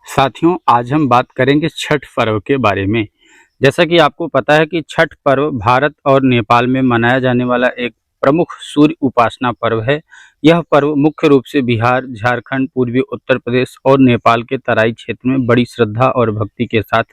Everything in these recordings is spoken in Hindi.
साथियों, आज हम बात करेंगे छठ पर्व के बारे में। जैसा कि आपको पता है कि छठ पर्व भारत और नेपाल में मनाया जाने वाला एक प्रमुख सूर्य उपासना पर्व है। यह पर्व मुख्य रूप से बिहार, झारखंड, पूर्वी उत्तर प्रदेश और नेपाल के तराई क्षेत्र में बड़ी श्रद्धा और भक्ति के साथ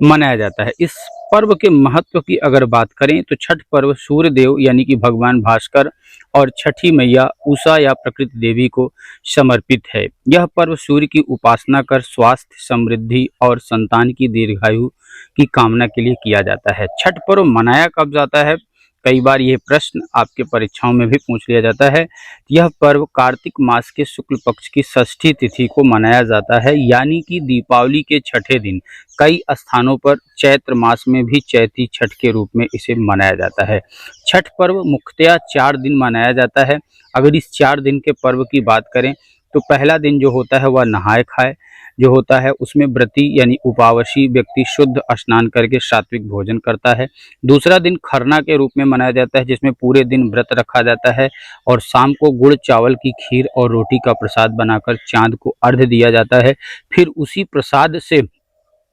मनाया जाता है। इस पर्व के महत्व की अगर बात करें तो छठ पर्व सूर्य देव यानी कि भगवान भास्कर और छठी मैया उषा या प्रकृति देवी को समर्पित है। यह पर्व सूर्य की उपासना कर स्वास्थ्य, समृद्धि और संतान की दीर्घायु की कामना के लिए किया जाता है। छठ पर्व मनाया कब जाता है? कई बार ये प्रश्न आपके परीक्षाओं में भी पूछ लिया जाता है। यह पर्व कार्तिक मास के शुक्ल पक्ष की षष्ठी तिथि को मनाया जाता है, यानी कि दीपावली के छठे दिन। कई स्थानों पर चैत्र मास में भी चैती छठ के रूप में इसे मनाया जाता है। छठ पर्व मुख्यतः 4 दिन मनाया जाता है। अगर इस 4 दिन के पर्व की बात करें तो पहला दिन जो होता है वह नहाय खाए जो होता है, उसमें व्रती यानी उपवासी व्यक्ति शुद्ध स्नान करके सात्विक भोजन करता है। दूसरा दिन खरना के रूप में मनाया जाता है, जिसमें पूरे दिन व्रत रखा जाता है और शाम को गुड़ चावल की खीर और रोटी का प्रसाद बनाकर चांद को अर्घ्य दिया जाता है। फिर उसी प्रसाद से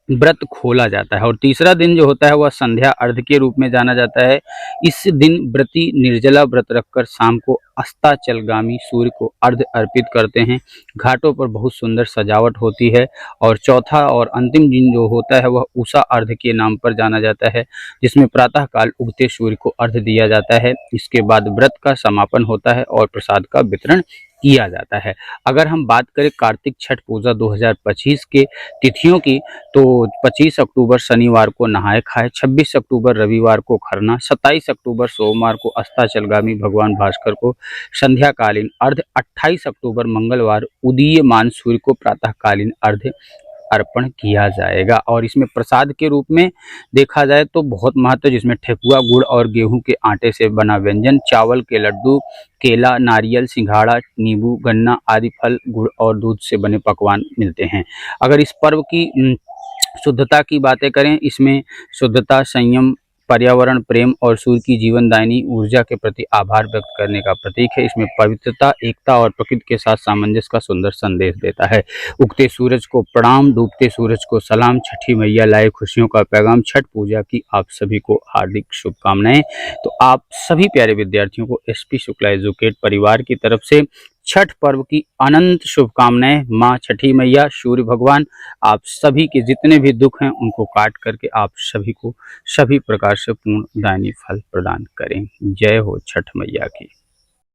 व्रत खोला जाता है। और तीसरा दिन जो होता है वह संध्या अर्घ्य के रूप में जाना जाता है। इस दिन व्रती निर्जला व्रत रखकर शाम को अस्ताचलगामी सूर्य को अर्घ्य अर्पित करते हैं। घाटों पर बहुत सुंदर सजावट होती है। और चौथा और अंतिम दिन जो होता है वह उषा अर्घ्य के नाम पर जाना जाता है, जिसमें प्रातः काल उगते सूर्य को अर्घ्य दिया जाता है। इसके बाद व्रत का समापन होता है और प्रसाद का वितरण किया जाता है। अगर हम बात करें कार्तिक छठ पूजा 2025 के तिथियों की, तो 25 अक्टूबर शनिवार को नहाय खाए, 26 अक्टूबर रविवार को खरना, 27 अक्टूबर सोमवार को अस्ताचलगामी भगवान भास्कर को संध्याकालीन अर्घ्य, 28 अक्टूबर मंगलवार उदीयमान सूर्य को प्रातःकालीन अर्घ्य अर्पण किया जाएगा। और इसमें प्रसाद के रूप में देखा जाए तो बहुत महत्व, जिसमें ठेकुआ, गुड़ और गेहूं के आटे से बना व्यंजन, चावल के लड्डू, केला, नारियल, सिंघाड़ा, नींबू, गन्ना आदि फल, गुड़ और दूध से बने पकवान मिलते हैं। अगर इस पर्व की शुद्धता की बातें करें, इसमें शुद्धता, संयम, पर्यावरण प्रेम और सूर्य की जीवनदायिनी ऊर्जा के प्रति आभार व्यक्त करने का प्रतीक है। इसमें पवित्रता, एकता और प्रकृति के साथ सामंजस्य का सुंदर संदेश देता है। उगते सूरज को प्रणाम, डूबते सूरज को सलाम, छठी मैया लाए खुशियों का पैगाम। छठ पूजा की आप सभी को हार्दिक शुभकामनाएं। तो आप सभी प्यारे विद्यार्थियों को एसपी शुक्ला एजुकेट परिवार की तरफ से छठ पर्व की अनंत शुभकामनाएं। माँ छठी मैया, सूर्य भगवान आप सभी के जितने भी दुख हैं उनको काट करके आप सभी को सभी प्रकार से पूर्ण दायनी फल प्रदान करें। जय हो छठ मैया की।